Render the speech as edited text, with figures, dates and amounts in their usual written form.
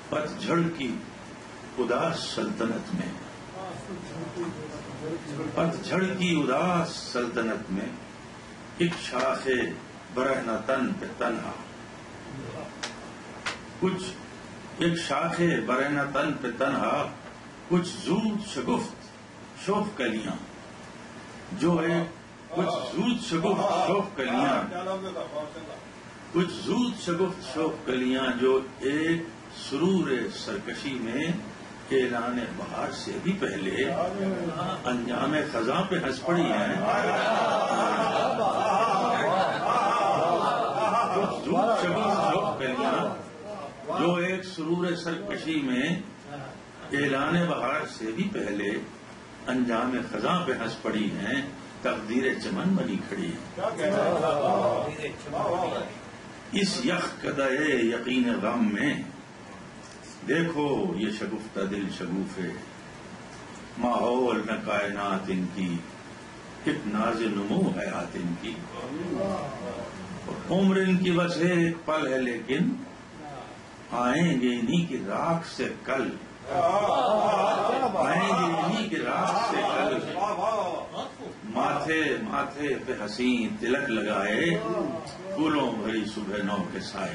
پتجھڑ کی اداس سلطنت میں، پتجھڑ کی اداس سلطنت میں ایک شاخ برہنہ تن پہ تنہا، کچھ ایک شاخ برہنہ تن پہ تنہا، کچھ زود شگفت شوف کلیاں، جو ہے کچھ زود شگفت شوف کلیاں، کچھ زود شگفت شوف کلیاں جو ایک سرور سرکشی میں اعلان بہار سے بھی پہلے انجام خزاں پہ ہنس پڑی ہیں، کچھ زود شگفت شوف کلیاں جو ایک سرور سرکشی میں اعلان بہار سے بھی پہلے انجام خزاں پہ ہنس پڑی ہیں، تقدیر چمن بنی کھڑی ہے۔ اس یخ کدے یقین غم میں دیکھو یہ شگفتہ دل شگوفے، ماحول میں کائنات ان کی، ایک ناز نمو حیات ان کی، عمر ان کی بس ایک پل ہے لیکن آئیں گے انہی کی راکھ سے کل، آئیں گے انہی کی راکھ سے کل، ماتھے ماتھے پہ حسین تلک لگائے، پھولوں بھری صبح نو کے سائے۔